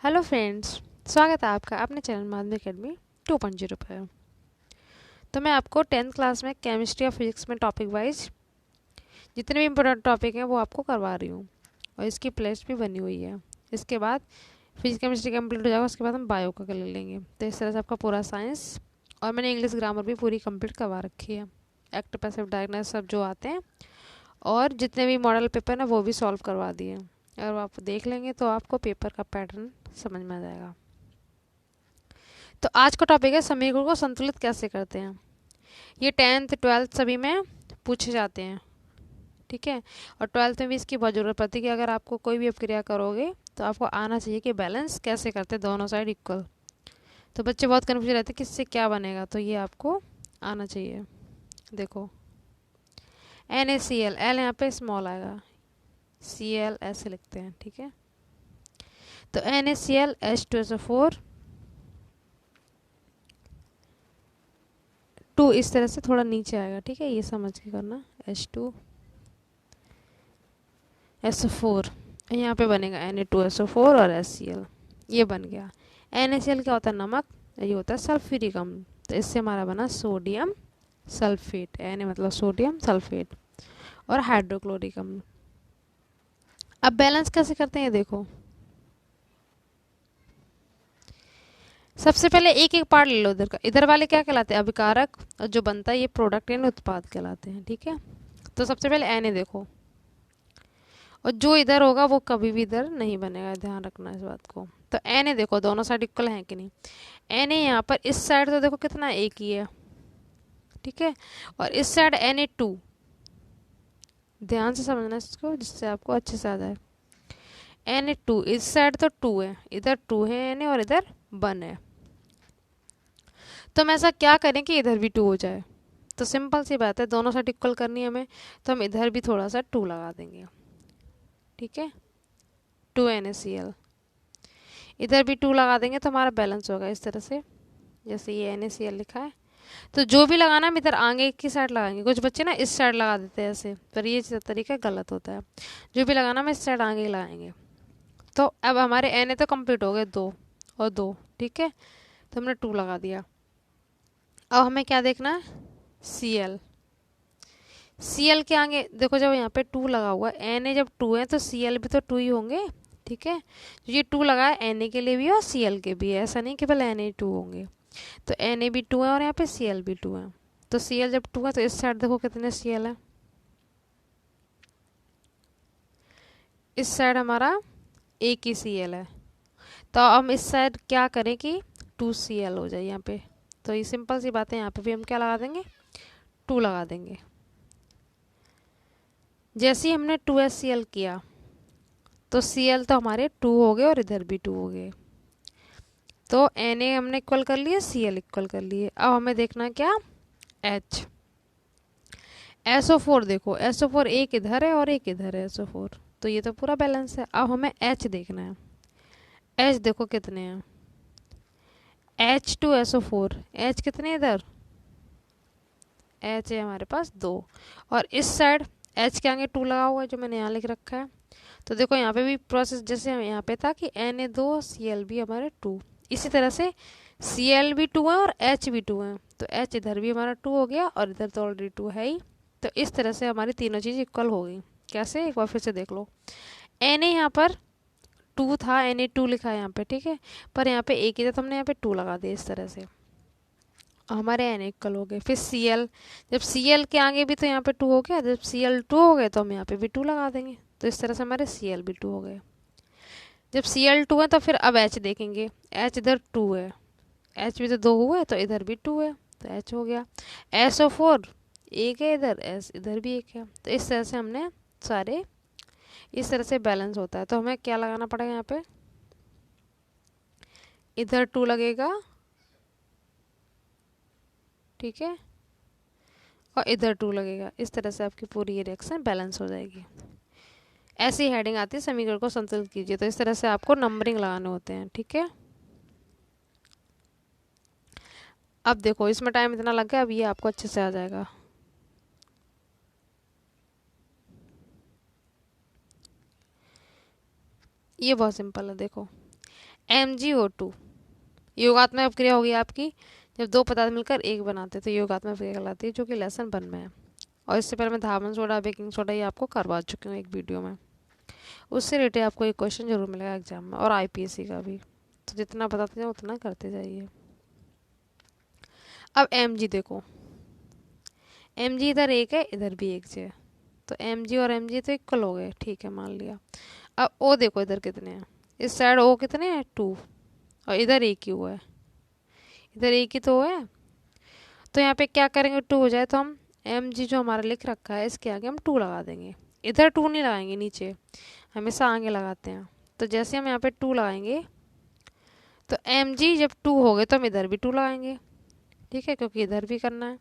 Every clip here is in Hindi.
हेलो फ्रेंड्स, स्वागत है आपका अपने चैनल माध्यमिक अकेडमी 2.0 पर। तो मैं आपको 10th क्लास में केमिस्ट्री और फिजिक्स में टॉपिक वाइज जितने भी इम्पोर्टेंट टॉपिक हैं वो आपको करवा रही हूँ और इसकी प्लेलिस्ट भी बनी हुई है। इसके बाद फिजिक्स केमिस्ट्री कंप्लीट हो जाएगा, उसके बाद हम बायो का कर लेंगे। तो इस तरह से आपका पूरा साइंस और मैंने इंग्लिश ग्रामर भी पूरी कंप्लीट करवा रखी है। एक्टिव पैसिव डायग्नोसिस सब जो आते हैं और जितने भी मॉडल पेपर हैं वो भी सॉल्व करवा दिए। अगर आप देख लेंगे तो आपको पेपर का पैटर्न समझ में आ जाएगा। तो आज का टॉपिक है समीकरण को संतुलित कैसे करते हैं। ये 10th 12th सभी में पूछे जाते हैं, ठीक है। और 12th में भी इसकी बहुत ज़रूरत पड़ती है कि अगर आपको कोई भी अपक्रिया करोगे तो आपको आना चाहिए कि बैलेंस कैसे करते हैं दोनों साइड इक्वल। तो बच्चे बहुत कन्फ्यूज रहते हैं कि इससे क्या बनेगा, तो ये आपको आना चाहिए। देखो NaCl, एल यहाँ पे स्मॉल आएगा, Cl ऐसे लिखते हैं, ठीक है। तो NaCl H2SO4 2 इस तरह से थोड़ा नीचे आएगा, ठीक है, ये समझ के करना। H2SO4 यहाँ पे बनेगा Na2SO4 और HCl, ये बन गया। NaCl क्या होता है? नमक। ये होता है सल्फ्यूरिक अम्ल। तो इससे हमारा बना सोडियम सल्फेट। Na मतलब सोडियम, सल्फेट और हाइड्रोक्लोरिक अम्ल। अब बैलेंस कैसे करते हैं, देखो। सबसे पहले एक एक पार्ट ले लो इधर का। इधर वाले क्या कहलाते हैं? अभिकारक, और जो बनता है ये प्रोडक्ट यानी उत्पाद कहलाते हैं, ठीक है। तो सबसे पहले Na देखो, और जो इधर होगा वो कभी भी इधर नहीं बनेगा, ध्यान रखना इस बात को। तो Na देखो दोनों साइड इक्वल हैं कि नहीं। Na यहाँ पर इस साइड तो देखो कितना, एक ही है, ठीक है। और इस साइड Na2, ध्यान से समझना इसको जिससे आपको अच्छे से आ जाए। Na2 इस साइड तो 2 है, इधर 2 है Na और इधर 1 है। तो हम ऐसा क्या करें कि इधर भी 2 हो जाए। तो सिंपल सी बात है, दोनों साइड इक्वल करनी है हमें, तो हम इधर भी थोड़ा सा 2 लगा देंगे, ठीक है। 2 NaCl, इधर भी 2 लगा देंगे तो हमारा बैलेंस होगा इस तरह से, जैसे ये NaCl लिखा है। तो जो भी लगाना हम इधर आगे की साइड लगाएंगे। कुछ बच्चे ना इस साइड लगा देते हैं ऐसे, पर ये तरीका गलत होता है। जो भी लगाना हम इस साइड आगे ही लगाएंगे। तो अब हमारे Na तो कंप्लीट हो गए, 2 और 2, ठीक है। तो हमने 2 लगा दिया। अब हमें क्या देखना है? Cl। Cl के आगे देखो, जब यहाँ पे 2 लगा हुआ है, Na जब 2 है तो Cl भी तो 2 ही होंगे, ठीक है। तो ये 2 लगा है Na के लिए भी और Cl के भी है, ऐसा नहीं कि केवल Na 2 होंगे। तो Na भी 2 है और यहाँ पे Cl भी 2 है। तो Cl जब 2 है तो इस साइड देखो कितने Cl है। इस साइड हमारा एक ही Cl है। तो हम इस साइड क्या करें कि 2Cl हो जाए यहाँ पे। तो ये सिंपल सी बात है, यहाँ पे भी हम क्या लगा देंगे? 2 लगा देंगे। जैसे ही हमने 2HCl किया तो Cl तो हमारे 2 हो गए और इधर भी 2 हो गए। तो Na हमने इक्वल कर लिए, Cl इक्वल कर लिए। अब हमें देखना है क्या? H। SO4 देखो, SO4 एक इधर है और एक इधर है SO4, तो ये तो पूरा बैलेंस है। अब हमें H देखना है। H देखो कितने हैं? H2SO4, H कितने इधर? H है हमारे पास 2, और इस साइड H के आगे 2 लगा हुआ है जो मैंने यहाँ लिख रखा है। तो देखो यहाँ पे भी प्रोसेस जैसे यहाँ पे था कि Na2 Cl भी हमारे 2, इसी तरह से Cl भी 2 है और H भी 2 है। तो H इधर भी हमारा 2 हो गया और इधर तो ऑलरेडी 2 है ही। तो इस तरह से हमारी तीनों चीज़ इक्वल हो गई। कैसे? एक बार फिर से देख लो। Na यहाँ पर 2 था, Na2 लिखा है यहाँ पे, ठीक है। पर यहाँ पे एक ही था तो हमने यहाँ पे 2 लगा दिया इस तरह से, हमारे Na इक्वल हो गए। फिर Cl, जब Cl के आगे भी तो यहाँ पे 2 हो गया, जब Cl 2 हो गए तो हम यहाँ पे भी 2 लगा देंगे। तो इस तरह से हमारे Cl भी 2 हो गए। जब Cl 2 है तो फिर अब H देखेंगे। H इधर 2 है, H भी तो 2 हुए तो इधर भी 2 है, तो H हो गया। SO4 एक है इधर, S इधर भी एक है। तो इस तरह से हमने सारे इस तरह से बैलेंस होता है। तो हमें क्या लगाना पड़ेगा यहाँ पे? इधर 2 लगेगा, ठीक है, और इधर 2 लगेगा। इस तरह से आपकी पूरी ये रिएक्शन बैलेंस हो जाएगी। ऐसी हेडिंग आती है समीकरण को संतुलित कीजिए। तो इस तरह से आपको नंबरिंग लगाने होते हैं, ठीक है। अब देखो इसमें टाइम इतना लग गया, अब ये आपको अच्छे से आ जाएगा। ये बहुत सिंपल है, देखो MgO2 योगात्मक अभिक्रिया होगी आपकी जब दो पदार्थ मिलकर एक बनाते हैं, तो योगात्मक अभिक्रिया कहलाती है, जो कि लेसन 1 में है। और इससे पहले मैं धावन सोडा बेकिंग सोडा ये आपको करवा चुकी हूँ एक वीडियो में। उससे रिलेटेड आपको एक क्वेश्चन जरूर मिलेगा एग्जाम में, और IPSC का भी। तो जितना बताते जाओ उतना करते जाइए। अब Mg देखो, Mg इधर एक है, इधर भी एक है, तो Mg और Mg तो इक्वल हो गए, ठीक है, मान लिया। अब O देखो इधर कितने हैं, इस साइड O कितने हैं 2, और इधर एक ही हुआ है, इधर एक ही तो है। तो यहाँ पे क्या करेंगे, 2 हो जाए तो हम Mg जो हमारा लिख रखा है इसके आगे हम 2 लगा देंगे। इधर 2 नहीं लगाएंगे, नीचे हमेशा आगे लगाते हैं। तो जैसे हम यहाँ पे 2 लगाएंगे तो Mg जब 2 हो गए तो हम इधर भी 2 लगाएंगे, ठीक है, क्योंकि इधर भी करना है।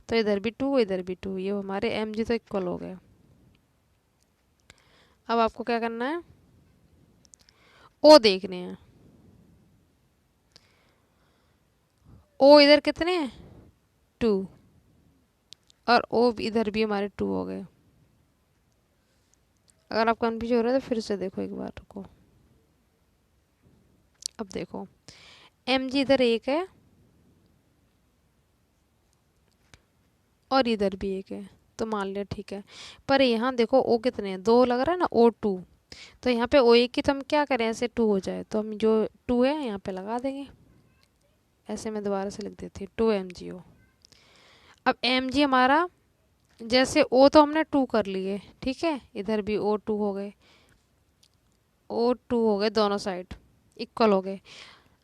तो इधर भी 2 इधर भी 2, ये हमारे Mg तो इक्वल हो गए। अब आपको क्या करना है, O देखने हैं। O इधर कितने हैं 2, और O इधर भी हमारे 2 हो गए। अगर आप कन्फ्यूज हो रहे हो तो फिर से देखो एक बार, रुको। अब देखो Mg इधर एक है और इधर भी एक है, तो मान लिया, ठीक है। पर यहाँ देखो O कितने हैं, 2 लग रहा है ना, O2। तो यहाँ पे O1 की तो हम क्या करें, ऐसे 2 हो जाए तो हम जो 2 है यहाँ पे लगा देंगे। ऐसे मैं दोबारा से लिख देती हूँ 2MgO। अब Mg हमारा, जैसे O तो हमने 2 कर लिए, ठीक है, इधर भी O2 हो गए, O2 हो गए, दोनों साइड इक्वल हो गए।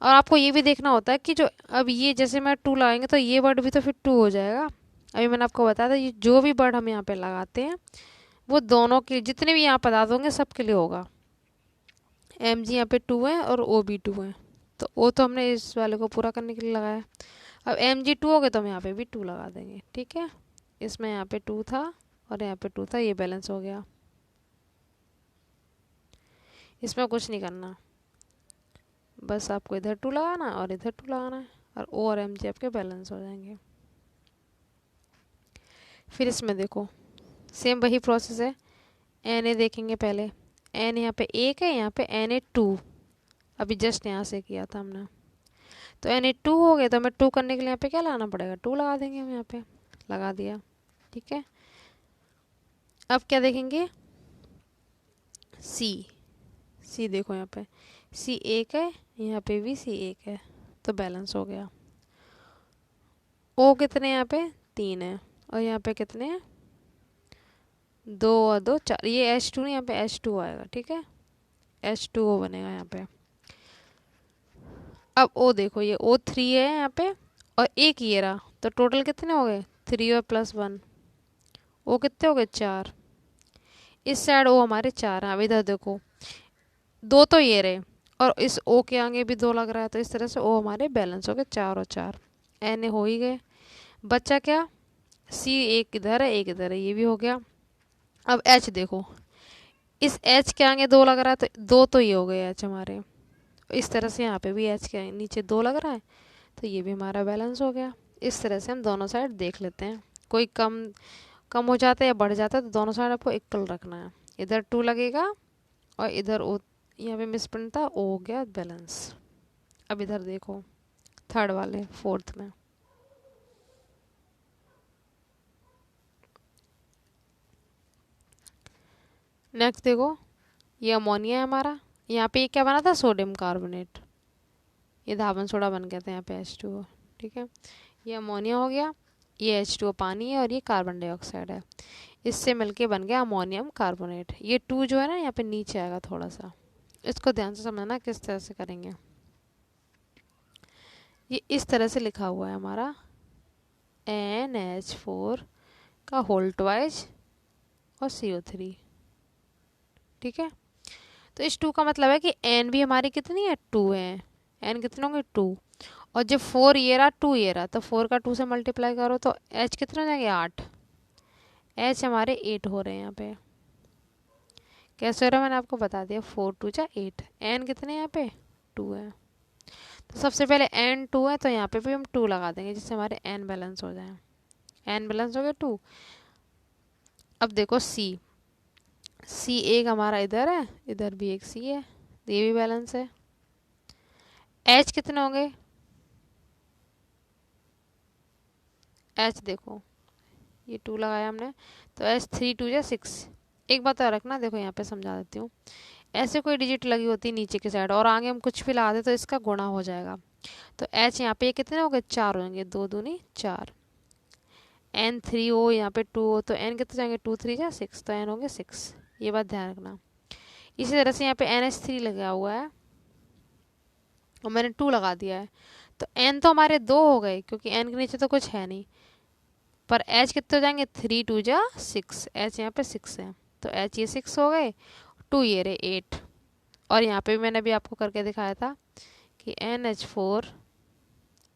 और आपको ये भी देखना होता है कि जो अब ये जैसे मैं 2 लगाएंगे तो ये वर्ड भी तो फिर 2 हो जाएगा। अभी मैंने आपको बताया था, ये जो भी वर्ड हम यहाँ पे लगाते हैं वो दोनों के, जितने भी यहाँ पदार्थ होंगे सबके लिए होगा। Mg यहाँ पे 2 है और O भी 2 है, तो O तो हमने इस वाले को पूरा करने के लिए लगाया। अब Mg 2 हो गए तो हम यहाँ पे भी 2 लगा देंगे, ठीक है। इसमें यहाँ पे 2 था और यहाँ पे 2 था, ये बैलेंस हो गया। इसमें कुछ नहीं करना, बस आपको इधर 2 लगाना और इधर 2 लगाना है, और O और Mg आपके बैलेंस हो जाएंगे। फिर इसमें देखो सेम वही प्रोसेस है। Na देखेंगे पहले, N यहाँ पे 1 है, यहाँ पे Na2, अभी जस्ट यहाँ से किया था हमने। तो Na2 हो गए तो हमें 2 करने के लिए यहाँ पे क्या लगाना पड़ेगा, 2 लगा देंगे हम, यहाँ पे लगा दिया, ठीक है। अब क्या देखेंगे, C देखो यहाँ पे C 1 है, यहाँ पे भी C 1 है, तो बैलेंस हो गया। O कितने यहाँ पे 3 है, और यहाँ पे कितने हैं 2 और 2 4, ये H2 नहीं, यहाँ पे H2 आएगा, ठीक है, H2O बनेगा यहाँ पे। अब O देखो, ये O3 है यहाँ पे, और एक ये रहा, तो टोटल कितने हो गए 3 और +1, O कितने हो गए 4। इस साइड O हमारे 4 हैं। अब इधर देखो 2 तो ये रहे, और इस O के आगे भी 2 लग रहा है, तो इस तरह से O हमारे बैलेंस हो गए 4 और 4। Na हो ही गए, बच्चा क्या C, एक इधर है एक इधर है, ये भी हो गया। अब H देखो, इस H के आगे 2 लग रहा है, तो 2 तो ये हो गए H हमारे। इस तरह से यहाँ पे भी H के नीचे 2 लग रहा है, तो ये भी हमारा बैलेंस हो गया। इस तरह से हम दोनों साइड देख लेते हैं, कोई कम कम हो जाता है या बढ़ जाता है, तो दोनों साइड आपको इक्वल रखना है। इधर 2 लगेगा और इधर O, यहाँ पे मिसप्रिंट था, O हो गया बैलेंस। अब इधर देखो थर्ड वाले, फोर्थ में नेक्स्ट देखो, ये अमोनिया है हमारा, यहाँ पे ये क्या बना था सोडियम कार्बोनेट, ये धावन सोडा बन गया था यहाँ पे H2O, ठीक है। ये अमोनिया हो गया, ये H2O पानी है और ये कार्बन डाइऑक्साइड है, इससे मिलके बन गया अमोनियम कार्बोनेट। ये 2 जो है ना यहाँ पे नीचे आएगा थोड़ा सा, इसको ध्यान से समझना किस तरह से करेंगे। ये इस तरह से लिखा हुआ है हमारा NH4 का होल ट्वाइस और CO3, ठीक है। तो इस 2 का मतलब है कि N भी हमारी कितनी है 2 है, N कितने होंगे 2, और जब 4 ये रहा 2 ये रहा, तो 4 का 2 से मल्टीप्लाई करो तो H कितने हो जाएंगे 8, H हमारे 8 हो रहे हैं यहाँ पे। कैसे हो रहा है मैंने आपको बता दिया, 4 2 जा 8, N कितने यहाँ पे 2 है। तो सबसे पहले N 2 है, तो यहाँ पे भी हम 2 लगा देंगे जिससे हमारे N बैलेंस हो जाए। N बैलेंस हो गया 2। अब देखो C एक हमारा इधर है, इधर भी एक C है, तो ये भी बैलेंस है। एच कितने होंगे, एच देखो ये 2 लगाया हमने, तो एच 3 2 6। एक बात और रखना, देखो यहाँ पे समझा देती हूँ। ऐसे कोई डिजिट लगी होती है नीचे की साइड और आगे हम कुछ भी लगा दे तो इसका गुणा हो जाएगा। तो एच यहाँ पे ये कितने हो गए, 4 होंगे, 2 दूनी 4। एन 3 हो, यहाँ पे 2 हो, तो एन कितने जाएंगे, 2 3 6, तो एन होंगे 6। ये बात ध्यान रखना। इसी तरह से यहाँ पे एन एच 3 लगा हुआ है और मैंने 2 लगा दिया है, तो एन तो हमारे 2 हो गए क्योंकि एन के नीचे तो कुछ है नहीं, पर एच कितने हो जाएंगे, 3 2 6, एच यहाँ पे 6 है, तो एच ये 6 हो गए, 2 ये रहे 8। और यहाँ पे भी मैंने अभी आपको करके दिखाया था कि NH4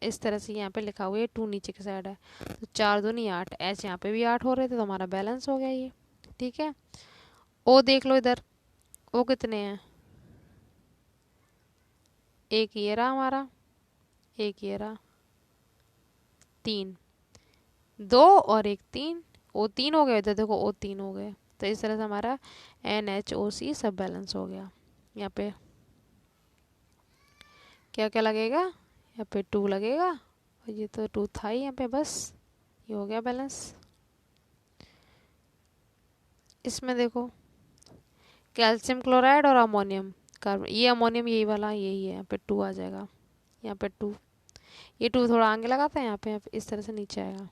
इस तरह से यहाँ पे लिखा हुआ है, 2 नीचे की साइड है, तो 4 दूनी 8, एच यहाँ पे भी 8 हो रहे थे, तो हमारा बैलेंस हो गया ये। ठीक है, ओ देख लो इधर, ओ कितने हैं, एक ये रहा हमारा, एक ये रहा, 3, 2 और एक 3, ओ 3 हो गए, इधर देखो ओ 3 हो गए। तो इस तरह से हमारा NHOC सब बैलेंस हो गया। यहाँ पे क्या क्या लगेगा, यहाँ पे 2 लगेगा, और ये तो 2 था ही यहाँ पे, बस ये हो गया बैलेंस। इसमें देखो कैल्शियम क्लोराइड और अमोनियम कार्बन, ये अमोनियम यही वाला यही है, यहाँ पे 2 आ जाएगा, यहाँ पे 2, ये 2 थोड़ा आगे लगाते हैं, यहाँ पे इस तरह से नीचे आएगा।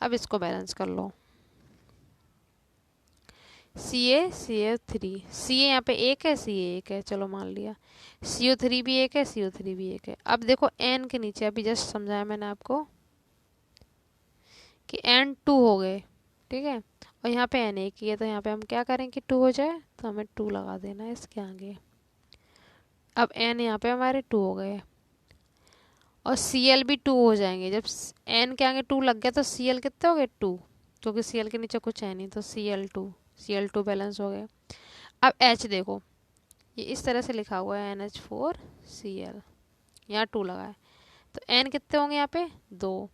अब इसको बैलेंस कर लो, CaCO3, सी ए यहाँ पे एक है, सी ए एक है, चलो मान लिया, CO3 भी एक है, CO3 भी एक है। अब देखो N के नीचे, अभी जस्ट समझाया मैंने आपको कि N 2 हो गए, ठीक है, और यहाँ पे N एक ही है, तो यहाँ पे हम क्या करें कि 2 हो जाए, तो हमें 2 लगा देना है इसके आगे। अब N यहाँ पे हमारे 2 हो गए, और Cl भी 2 हो जाएंगे। जब N के आगे 2 लग गया तो Cl कितने हो गए, 2, क्योंकि Cl के नीचे कुछ है नहीं, तो Cl2 बैलेंस हो गए। अब H देखो, ये इस तरह से लिखा हुआ है NH4Cl, यहाँ 2 लगा है, तो N कितने होंगे यहाँ पे, 2,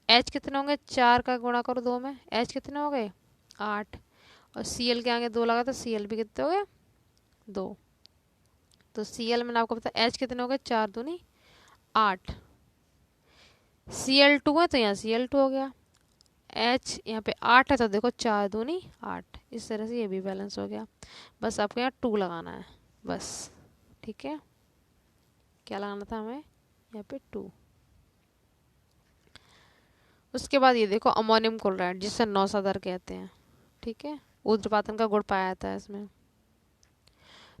H कितने होंगे, 4 का गुणा करो 2 में, H कितने हो गए, 8, और Cl के आगे 2 लगा तो Cl भी कितने हो गए, 2। तो Cl मैंने आपको बताया H कितने हो गए, 4 दूनी 8, Cl2 है तो यहाँ Cl2 हो गया, H यहाँ पे 8 है तो देखो 4 दूनी 8, इस तरह से ये भी बैलेंस हो गया। बस आपको यहाँ 2 लगाना है बस, ठीक है, क्या लगाना था हमें, यहाँ पे 2। उसके बाद ये देखो अमोनियम क्लोराइड, जिसे नौसादर कहते हैं, ठीक है, ऊर्ध्वपातन का गुण पाया जाता है इसमें,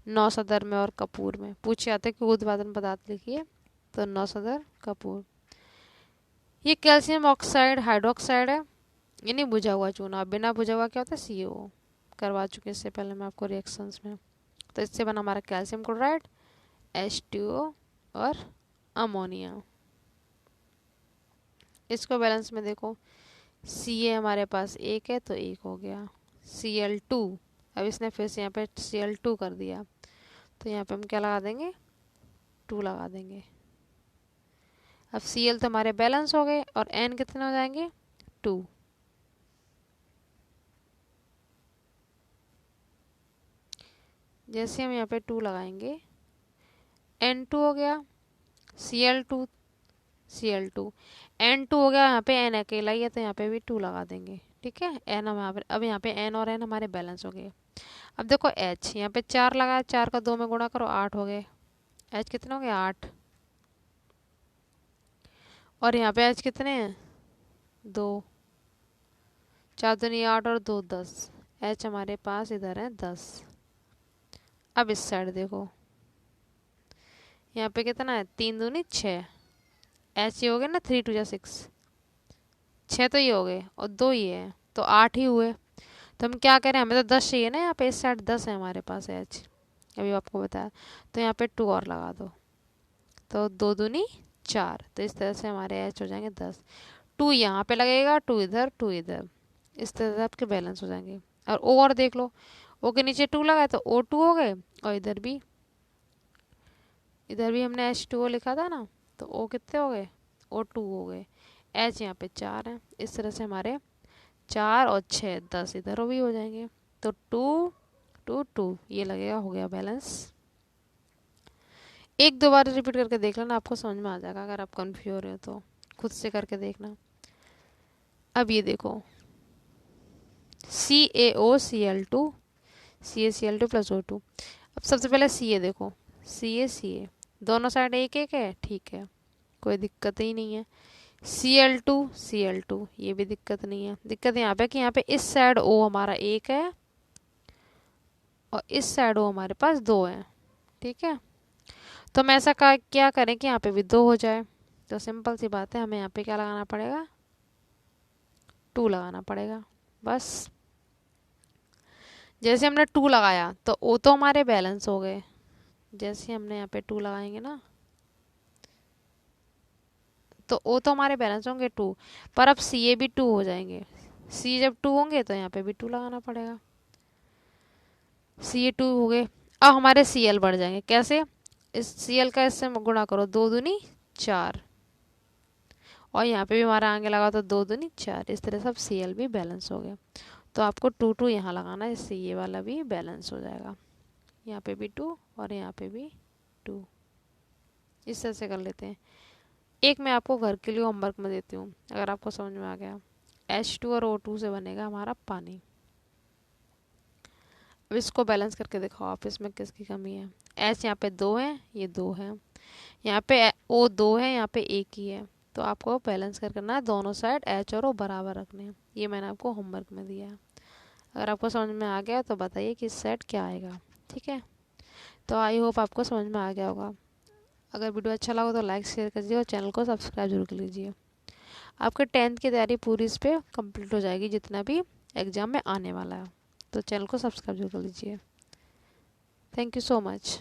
नौसादर में और कपूर में पूछे जाते हैं कि ऊर्ध्वपातन पदार्थ लिखिए, तो नौसादर कपूर। ये कैल्शियम ऑक्साइड हाइड्रोक्साइड है, ये नहीं बुझा हुआ चूना, बिना बुझा हुआ क्या होता है, CO करवा चुके इससे पहले मैं आपको रिएक्शंस में। तो इससे बना हमारा कैल्शियम क्लोराइड, H2O और अमोनिया। इसको बैलेंस में देखो, Ca हमारे पास एक है तो एक हो गया, Cl2, अब इसने फिर से यहाँ पे Cl2 कर दिया, तो यहाँ पे हम क्या लगा देंगे, 2 लगा देंगे। अब Cl तो हमारे बैलेंस हो गए, और N कितने हो जाएंगे, 2। जैसे हम यहाँ पे 2 लगाएंगे, N2 हो गया, Cl2 N2 हो गया, यहाँ पे N अकेला ही है तो यहाँ पे भी 2 लगा देंगे, ठीक है। N हम यहाँ पे, अब यहाँ पे N और N हमारे बैलेंस हो गए। अब देखो H यहाँ पे 4 लगा, 4 का 2 में गुणा करो, 8 हो गए, H कितने हो गए, 8, और यहाँ पे H कितने हैं, 2, 4 दूनी 8 और 2 10, H हमारे पास इधर है 10। अब इस साइड देखो, यहाँ पे कितना है, 3 दूनी 6, H ये हो गया ना, 3 2 6, 6 तो ये हो गए और 2 ये है, तो 8 ही हुए। तो हम क्या करें, हमें तो 10 चाहिए ना, यहाँ पे इस साइड 10 है हमारे पास H, अभी आपको बताया, तो यहाँ पे 2 और लगा दो, तो 2 दूनी 4, तो इस तरह से हमारे H हो जाएंगे 10। 2 यहाँ पे लगेगा, 2 इधर, 2 इधर, इस तरह से आपके बैलेंस हो जाएंगे। और O और देख लो, O के नीचे 2 लगा है तो O2 हो गए, और इधर भी हमने H2O लिखा था ना, तो O कितने हो गए, O2 हो गए, H यहाँ पे 4 है, इस तरह से हमारे 4 और 6 10 इधर भी हो जाएंगे, तो 2 2 2 ये लगेगा, हो गया बैलेंस। एक दो बार रिपीट करके देख लेना, आपको समझ में आ जाएगा। अगर आप कंफ्यूज हो रहे हो तो खुद से करके देखना। अब ये देखो CaOCl2 CaCl2 प्लस O2। अब सबसे पहले Ca देखो, Ca दोनों साइड एक एक है, ठीक है, कोई दिक्कत ही नहीं है। Cl2 ये भी दिक्कत नहीं है। दिक्कत यहाँ पे कि यहाँ पे इस साइड O हमारा एक है और इस साइड O हमारे पास दो है, ठीक है। तो हम ऐसा क्या करें कि यहाँ पे भी दो हो जाए। तो सिंपल सी बात है, हमें यहाँ पे क्या लगाना पड़ेगा, 2 लगाना पड़ेगा बस। जैसे हमने 2 लगाया तो O तो हमारे बैलेंस हो गए। जैसे हमने यहाँ पे 2 लगाएंगे ना तो O तो हमारे बैलेंस होंगे 2, पर अब Ca भी 2 हो जाएंगे। C जब 2 होंगे तो यहाँ पे भी 2 लगाना पड़ेगा। Ca 2 हो गए। अब हमारे Cl बढ़ जाएंगे। कैसे? इस Cl का इससे गुणा करो, 2 दूनी 4, और यहाँ पे भी हमारा आगे लगा तो 2 दूनी 4। इस तरह से अब Cl भी बैलेंस हो गया। तो आपको 2 यहाँ लगाना है, इससे ये वाला भी बैलेंस हो जाएगा। यहाँ पे भी 2 और यहाँ पे भी 2। इस तरह से कर लेते हैं। एक मैं आपको घर के लिए होमवर्क में देती हूँ, अगर आपको समझ में आ गया। H2 और O2 से बनेगा हमारा पानी। अब इसको बैलेंस करके दिखाओ आप, इसमें किसकी कमी है। H यहाँ पे 2 है, ये 2 है, यहाँ पे O 2 है, यहाँ पे 1 ही है। तो आपको बैलेंस करना है, दोनों साइड H और O बराबर रखने हैं। ये मैंने आपको होमवर्क में दिया है। अगर आपको समझ में आ गया तो बताइए कि इस साइड क्या आएगा, ठीक है। तो आई होप आपको समझ में आ गया होगा। अगर वीडियो अच्छा लगा तो लाइक शेयर कीजिए और चैनल को सब्सक्राइब जरूर कर लीजिए। आपके 10th की तैयारी पूरी इस पर कंप्लीट हो जाएगी, जितना भी एग्ज़ाम में आने वाला है। तो चैनल को सब्सक्राइब जरूर कर लीजिए। Thank you so much.